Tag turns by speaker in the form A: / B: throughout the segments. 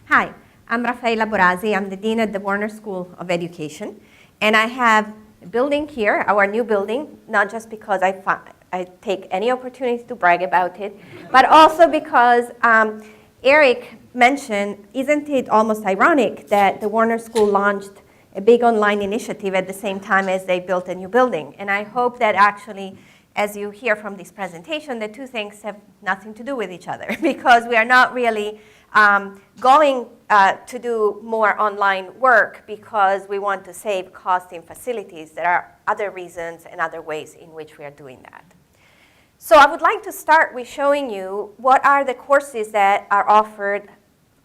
A: Hi, I'm Raffaella Borasi. I'm the Dean at the Warner School of Education. And I have a building here, our new building, not just because I take any opportunity to brag about it, but also because Eric mentioned, isn't it almost ironic that the Warner School launched a big online initiative at the same time as they built a new building? And I hope that actually, as you hear from this presentation, the two things have nothing to do with each other because we are not really going to do more online work because we want to save cost in facilities. There are other reasons and other ways in which we are doing that. So I would like to start with showing you what are the courses that are offered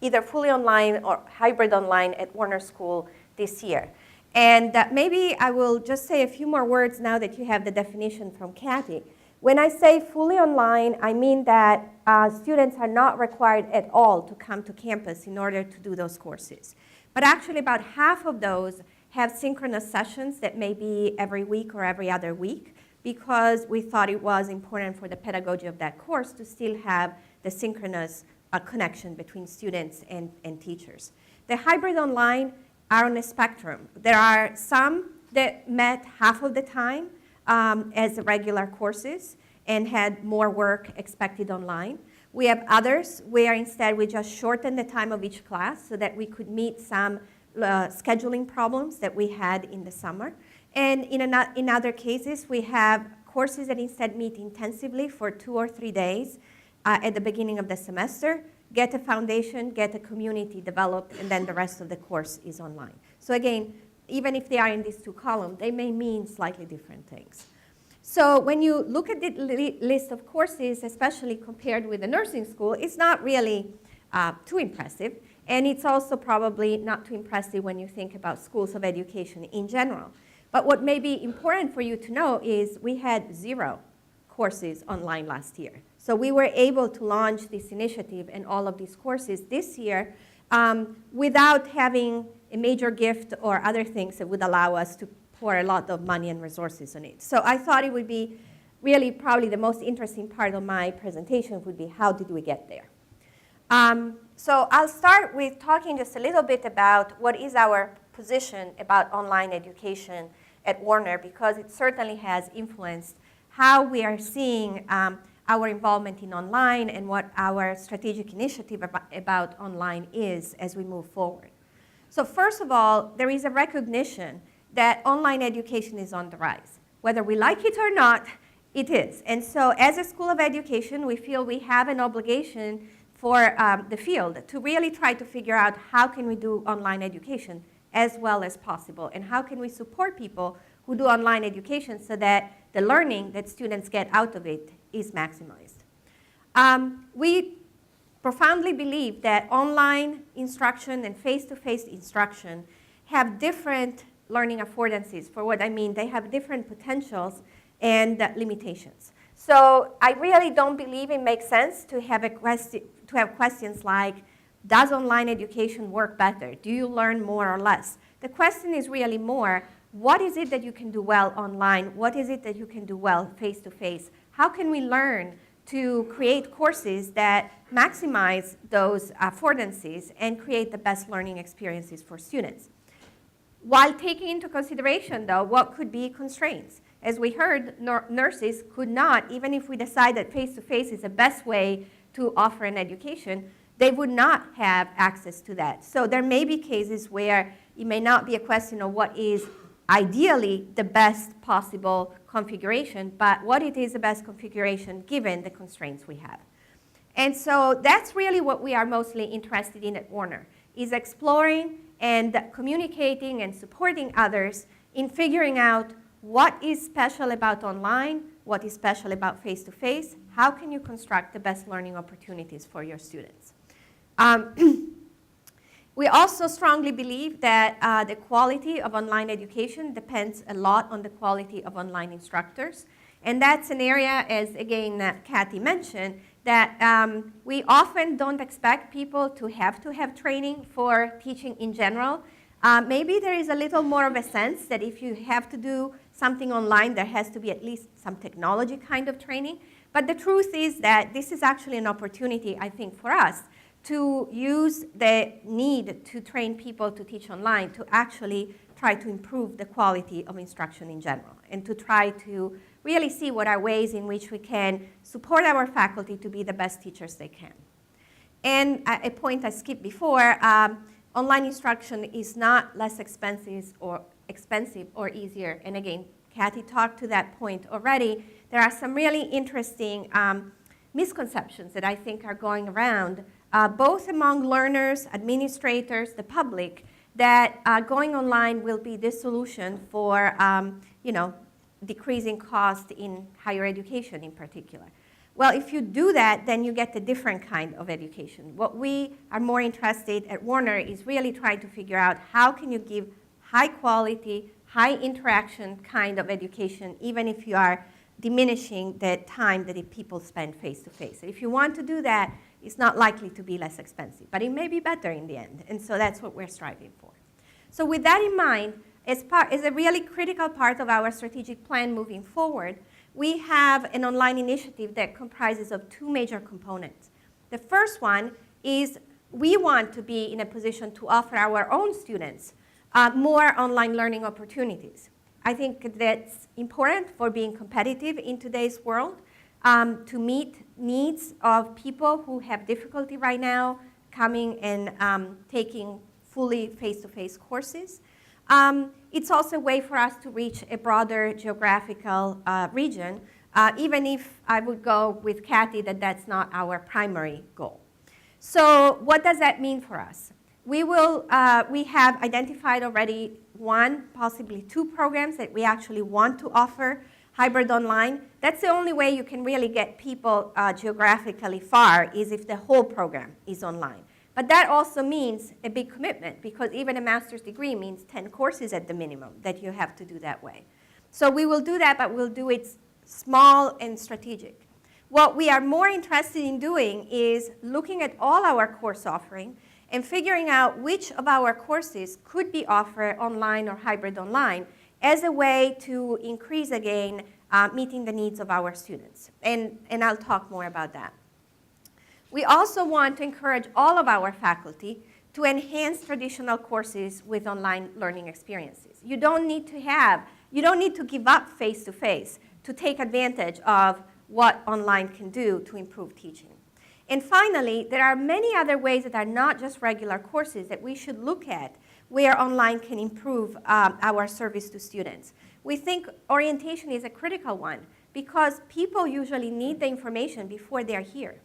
A: either fully online or hybrid online at Warner School this year. And maybe I will just say a few more words now that you have the definition from Kathy. When I say fully online, I mean that students are not required at all to come to campus in order to do those courses. But actually about half of those have synchronous sessions that may be every week or every other week because we thought it was important for the pedagogy of that course to still have the synchronous connection between students and teachers. The hybrid online are on a spectrum. There are some that met half of the time as regular courses and had more work expected online. We have others where instead we just shortened the time of each class so that we could meet some scheduling problems that we had in the summer. And in other cases, we have courses that instead meet intensively for 2 or 3 days at the beginning of the semester, get a foundation, get a community developed, and then the rest of the course is online. So again, even if they are in these two columns, they may mean slightly different things. So when you look at the list of courses, especially compared with the nursing school, it's not really too impressive. And it's also probably not too impressive when you think about schools of education in general. But what may be important for you to know is we had 0 courses online last year. So we were able to launch this initiative and all of these courses this year without having a major gift or other things that would allow us to pour a lot of money and resources on it. So I thought it would be really probably the most interesting part of my presentation would be how did we get there. So I'll start with talking just a little bit about what is our position about online education at Warner because it certainly has influenced how we are seeing our involvement in online and what our strategic initiative about online is as we move forward. So first of all, there is a recognition that online education is on the rise. Whether we like it or not, it is. And so as a school of education, we feel we have an obligation for the field to really try to figure out how can we do online education as well as possible and how can we support people who do online education so that the learning that students get out of it is maximized. We profoundly believe that online instruction and face-to-face instruction have different learning affordances. For what I mean, they have different potentials and limitations. So I really don't believe it makes sense to have questions like, does online education work better? Do you learn more or less? The question is really more, what is it that you can do well online? What is it that you can do well face-to-face? How can we learn to create courses that maximize those affordances and create the best learning experiences for students? While taking into consideration, though, what could be constraints. As we heard, nurses could not, even if we decide that face-to-face is the best way to offer an education, they would not have access to that. So there may be cases where it may not be a question of what is ideally the best possible configuration, but what it is the best configuration given the constraints we have. And so that's really what we are mostly interested in at Warner, is exploring and communicating and supporting others in figuring out what is special about online, what is special about face-to-face, how can you construct the best learning opportunities for your students. We also strongly believe that the quality of online education depends a lot on the quality of online instructors. And that's an area, as again Kathy mentioned, that we often don't expect people to have training for teaching in general. Maybe there is a little more of a sense that if you have to do something online, there has to be at least some technology kind of training. But the truth is that this is actually an opportunity, I think, for us to use the need to train people to teach online to actually try to improve the quality of instruction in general, and to try to really see what are ways in which we can support our faculty to be the best teachers they can. And a point I skipped before, online instruction is not less expensive or easier. And again, Kathy talked to that point already. There are some really interesting misconceptions that I think are going around, both among learners, administrators, the public, that going online will be the solution for decreasing cost in higher education in particular. Well, if you do that, then you get a different kind of education. What we are more interested at Warner is really trying to figure out how can you give high quality, high interaction kind of education, even if you are diminishing the time that people spend face-to-face. If you want to do that, it's not likely to be less expensive, but it may be better in the end, and so that's what we're striving for. So with that in mind, as a really critical part of our strategic plan moving forward, we have an online initiative that comprises of two major components. The first one is we want to be in a position to offer our own students more online learning opportunities. I think that's important for being competitive in today's world, to meet needs of people who have difficulty right now coming and taking fully face-to-face courses. It's also a way for us to reach a broader geographical region, even if I would go with Kathy that that's not our primary goal. So what does that mean for us? We have identified already one, possibly two programs that we actually want to offer hybrid online. That's the only way you can really get people geographically far, is if the whole program is online. But that also means a big commitment, because even a master's degree means 10 courses at the minimum that you have to do that way. So we will do that, but we'll do it small and strategic. What we are more interested in doing is looking at all our course offering and figuring out which of our courses could be offered online or hybrid online as a way to increase, again, meeting the needs of our students. And I'll talk more about that. We also want to encourage all of our faculty to enhance traditional courses with online learning experiences. You don't need to give up face-to-face to take advantage of what online can do to improve teaching. And finally, there are many other ways that are not just regular courses that we should look at where online can improve our service to students. We think orientation is a critical one because people usually need the information before they're here.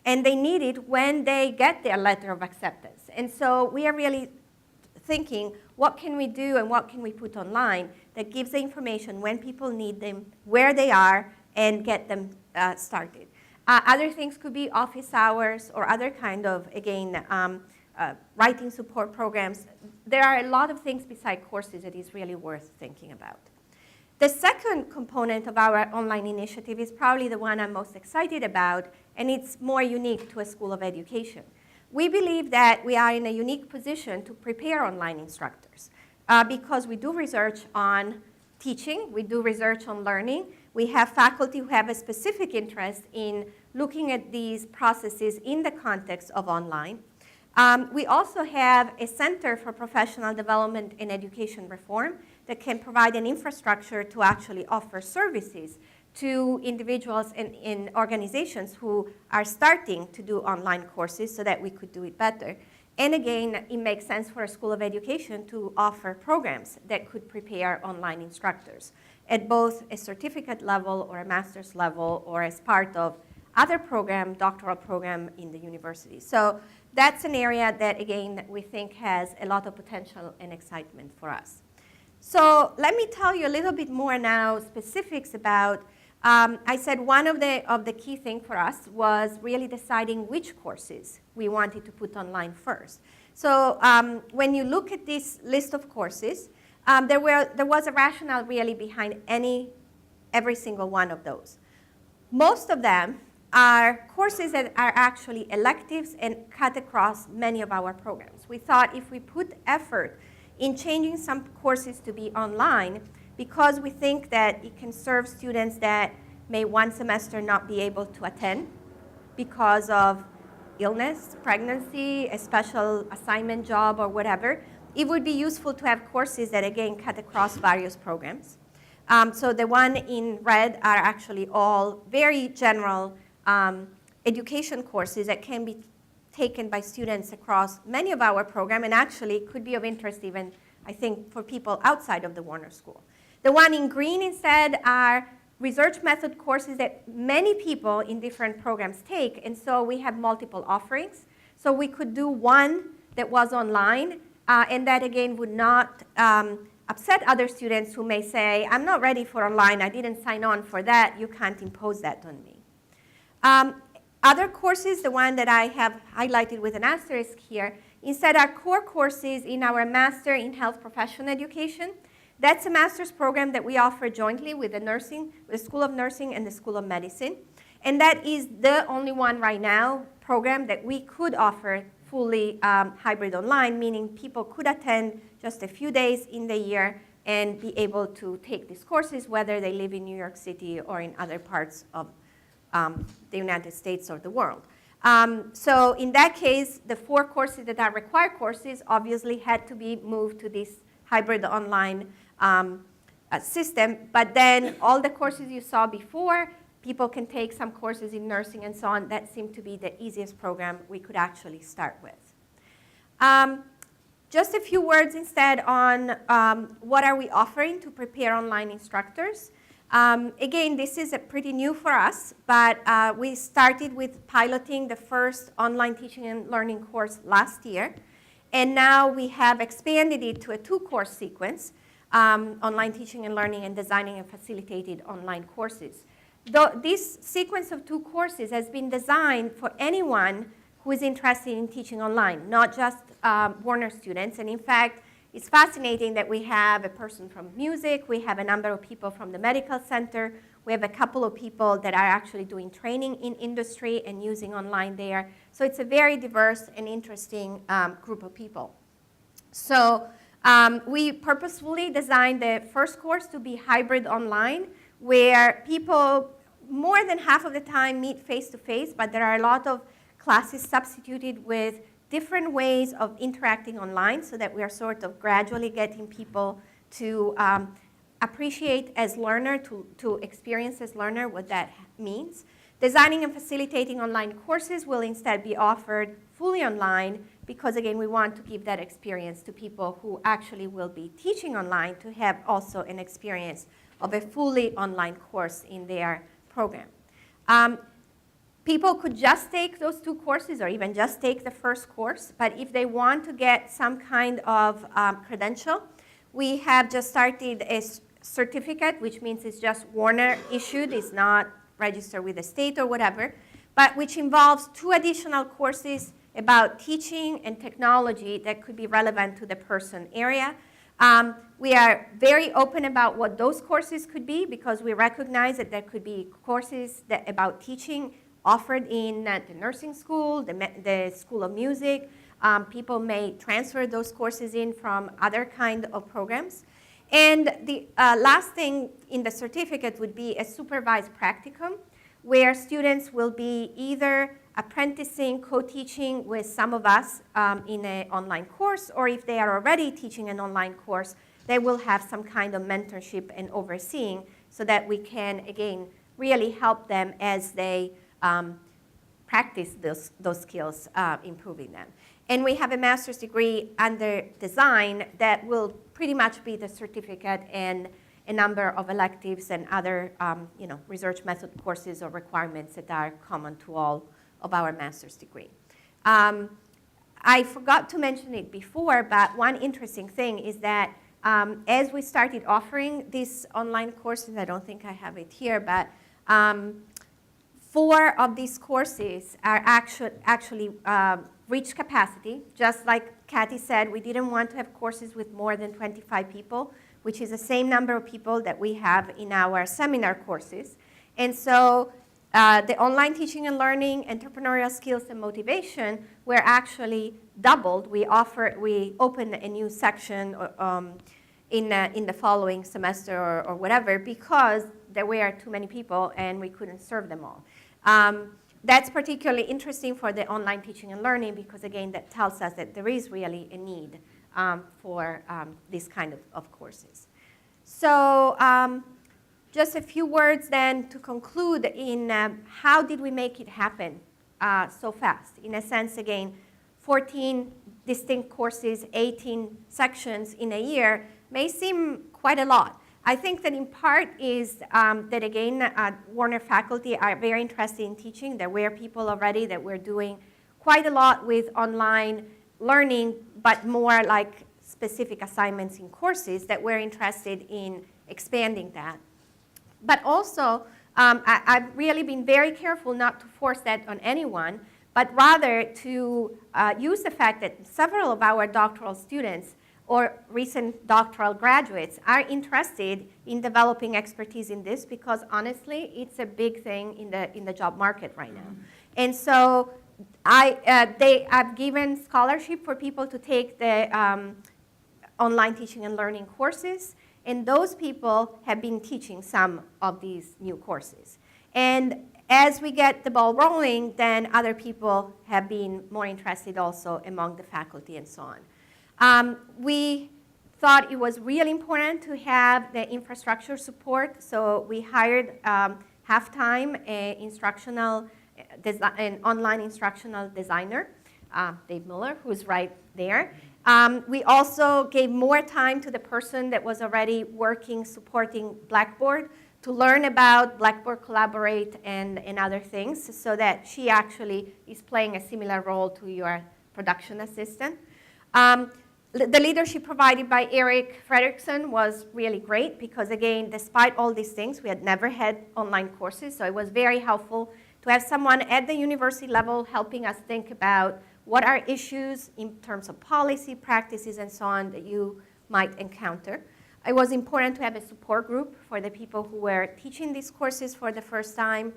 A: And they need it when they get their letter of acceptance. And so we are really thinking, what can we do and what can we put online that gives the information when people need them, where they are, and get them started. Other things could be office hours or other kind of, again, writing support programs. There are a lot of things beside courses that is really worth thinking about. The second component of our online initiative is probably the one I'm most excited about, and it's more unique to a school of education. We believe that we are in a unique position to prepare online instructors because we do research on teaching, we do research on learning, we have faculty who have a specific interest in looking at these processes in the context of online. We also have a Center for Professional Development and Education Reform that can provide an infrastructure to actually offer services to individuals and organizations who are starting to do online courses so that we could do it better. And again, it makes sense for a school of education to offer programs that could prepare online instructors at both a certificate level or a master's level or as part of other program, doctoral program in the university. So that's an area that, again, we think has a lot of potential and excitement for us. So let me tell you a little bit more now specifics about, I said one of the key things for us was really deciding which courses we wanted to put online first. So when you look at this list of courses, there was a rationale really behind every single one of those. Most of them are courses that are actually electives and cut across many of our programs. We thought if we put effort in changing some courses to be online, because we think that it can serve students that may one semester not be able to attend because of illness, pregnancy, a special assignment job, or whatever, it would be useful to have courses that, again, cut across various programs. So the one in red are actually all very general education courses that can be taken by students across many of our programs, and actually could be of interest even, I think, for people outside of the Warner School. The one in green instead are research method courses that many people in different programs take, and so we have multiple offerings. So we could do one that was online, and that again would not upset other students who may say, I'm not ready for online, I didn't sign on for that, you can't impose that on me. Other courses, the one that I have highlighted with an asterisk here, instead are core courses in our Master in Health Profession Education. That's a master's program that we offer jointly with the School of Nursing and the School of Medicine. And that is the only one right now program that we could offer fully hybrid online, meaning people could attend just a few days in the year and be able to take these courses, whether they live in New York City or in other parts of the United States or the world. So in that case, the 4 courses that are required courses obviously had to be moved to this hybrid online system. But then all the courses you saw before, people can take some courses in nursing and so on. That seemed to be the easiest program we could actually start with. Just a few words instead on what are we offering to prepare online instructors. Again, this is pretty new for us, but we started with piloting the first online teaching and learning course last year. And now we have expanded it to a 2-course sequence, online teaching and learning and designing and facilitated online courses. This sequence of 2 courses has been designed for anyone who is interested in teaching online, not just Warner students. And in fact, it's fascinating that we have a person from music, we have a number of people from the medical center, we have a couple of people that are actually doing training in industry and using online there. So it's a very diverse and interesting group of people. So we purposefully designed the first course to be hybrid online, where people more than half of the time meet face-to-face, but there are a lot of classes substituted with different ways of interacting online, so that we are sort of gradually getting people to appreciate as learner, to experience as learner what that means. Designing and facilitating online courses will instead be offered fully online, because again, we want to give that experience to people who actually will be teaching online, to have also an experience of a fully online course in their program. People could just take those 2 courses or even just take the first course, but if they want to get some kind of credential, we have just started a certificate, which means it's just Warner issued, it's not registered with the state or whatever, but which involves 2 additional courses about teaching and technology that could be relevant to the person area. We are very open about what those courses could be, because we recognize that there could be courses about teaching offered in the nursing school, the School of Music. People may transfer those courses in from other kind of programs. And the last thing in the certificate would be a supervised practicum, where students will be either apprenticing, co-teaching with some of us in an online course, or if they are already teaching an online course, they will have some kind of mentorship and overseeing, so that we can, again, really help them as they practice those skills, improving them. And we have a master's degree under design that will pretty much be the certificate and a number of electives and other research method courses or requirements that are common to all of our master's degree. I forgot to mention it before, but one interesting thing is that as we started offering these online courses, I don't think I have it here, but 4 of these courses are actually reached capacity. Just like Kathy said, we didn't want to have courses with more than 25 people, which is the same number of people that we have in our seminar courses. And so the online teaching and learning, entrepreneurial skills and motivation were actually doubled. We opened a new section in the following semester or whatever, because there were too many people and we couldn't serve them all. that's particularly interesting for the online teaching and learning because, again, that tells us that there is really a need for this kind of courses. So just a few words then to conclude in how did we make it happen so fast? In a sense, again, 14 distinct courses, 18 sections in a year may seem quite a lot. I think that in part is that, again, Warner faculty are very interested in teaching. There were people already that were doing quite a lot with online learning, but more like specific assignments in courses that were interested in expanding that. But also, I've really been very careful not to force that on anyone, but rather to use the fact that several of our doctoral students or recent doctoral graduates are interested in developing expertise in this because, honestly, it's a big thing in the job market right now. And so I've given scholarship for people to take the online teaching and learning courses, and those people have been teaching some of these new courses. And as we get the ball rolling, then other people have been more interested also among the faculty and so on. We thought it was really important to have the infrastructure support, so we hired half-time an online instructional designer, Dave Miller, who's right there. We also gave more time to the person that was already working, supporting Blackboard, to learn about Blackboard Collaborate and other things, so that she actually is playing a similar role to your production assistant. The leadership provided by Eric Fredrickson was really great because, again, despite all these things, we had never had online courses, so it was very helpful to have someone at the university level helping us think about what are issues in terms of policy, practices, and so on that you might encounter. It was important to have a support group for the people who were teaching these courses for the first time.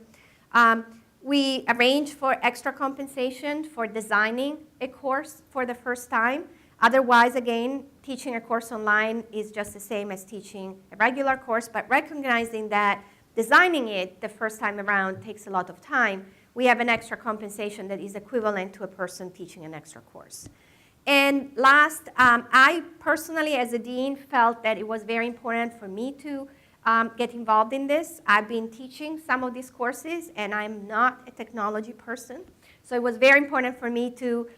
A: We arranged for extra compensation for designing a course for the first time. Otherwise, again, teaching a course online is just the same as teaching a regular course, but recognizing that designing it the first time around takes a lot of time, we have an extra compensation that is equivalent to a person teaching an extra course. And last, I personally, as a dean, felt that it was very important for me to get involved in this. I've been teaching some of these courses, and I'm not a technology person. So it was very important for me to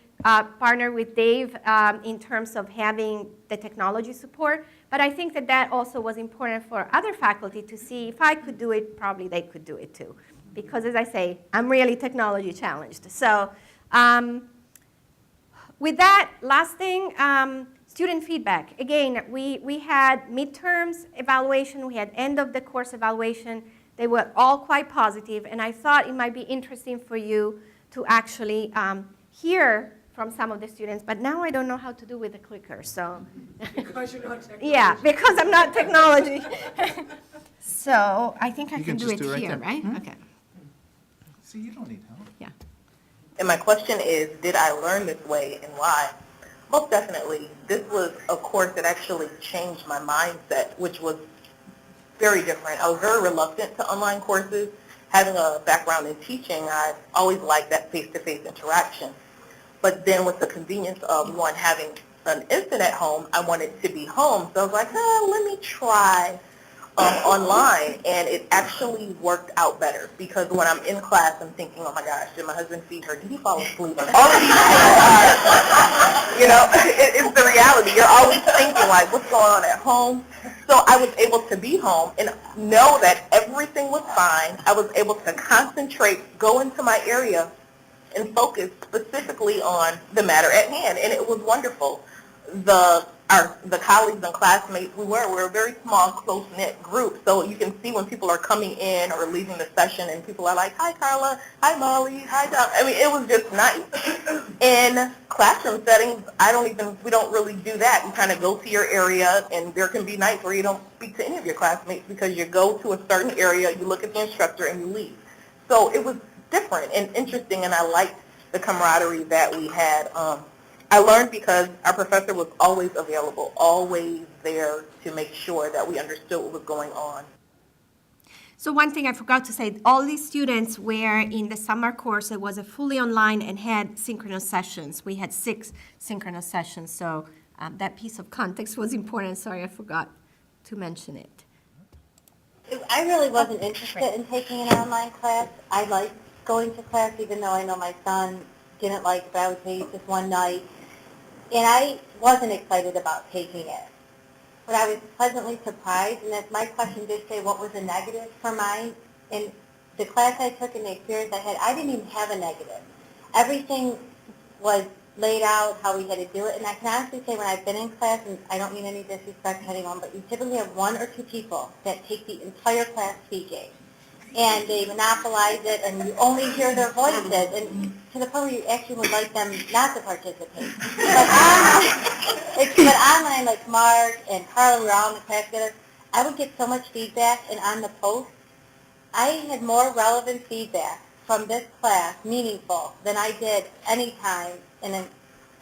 A: partner with Dave in terms of having the technology support. But I think that that also was important for other faculty to see if I could do it, probably they could do it too. Because as I say, I'm really technology challenged. So with that, last thing, student feedback. Again, we had midterms evaluation, we had end of the course evaluation. They were all quite positive, and I thought it might be interesting for you to actually hear from some of the students, but now I don't know how to do with the clicker, so.
B: Because you're not technology.
A: Yeah, because I'm not technology. So I think I can do it
C: right
A: here,
C: there.
A: right?
C: Mm-hmm.
A: Okay.
C: See, you don't need help.
A: Yeah.
D: And my question is, did I learn this way and why? Most definitely. This was a course that actually changed my mindset, which was very different. I was very reluctant to online courses. Having a background in teaching, I always liked that face-to-face interaction. But then with the convenience of one having an instant at home, I wanted to be home. So I was like, let me try online. And it actually worked out better because when I'm in class, I'm thinking, oh my gosh, did my husband feed her? Did he fall asleep? All of these things are, it's the reality. You're always thinking like, what's going on at home? So I was able to be home and know that everything was fine. I was able to concentrate, go into my area, and focus specifically on the matter at hand, and it was wonderful. The colleagues and classmates, we're a very small, close-knit group, so you can see when people are coming in or leaving the session, and people are like, hi, Carla, hi, Molly, hi, Tom. I mean, it was just nice. In classroom settings, we don't really do that. You kind of go to your area, and there can be nights where you don't speak to any of your classmates because you go to a certain area, you look at the instructor, and you leave. So it was different and interesting, and I liked the camaraderie that we had. I learned because our professor was always available, always there to make sure that we understood what was going on.
A: So one thing I forgot to say, all these students were in the summer course. It was a fully online and had synchronous sessions. We had 6 synchronous sessions, so that piece of context was important. Sorry, I forgot to mention it.
E: I really wasn't interested in taking an online class. I liked going to class, even though I know my son didn't like it, but I would take just one night. And I wasn't excited about taking it. But I was pleasantly surprised, and as my question did say what was a negative for mine, in the class I took and the experience I had, I didn't even have a negative. Everything was laid out, how we had to do it, and I can honestly say when I've been in class, and I don't mean any disrespect to anyone, but you typically have 1 or 2 people that take the entire class speaking, and they monopolize it, and you only hear their voices, and to the point where you actually would like them not to participate. But online, like Mark and Carla, we were all in the class together, I would get so much feedback, and on the post, I had more relevant feedback from this class, meaningful, than I did any time in a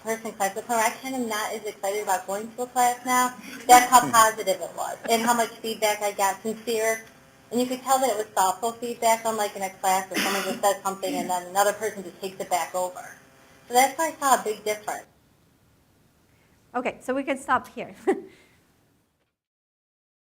E: person class. But I kind of not as excited about going to a class now. That's how positive it was, and how much feedback I got, sincere. And you could tell that it was thoughtful feedback, unlike in a class where someone just says something and then another person just takes it back over. So that's where I saw a big difference.
A: Okay, so we can stop here.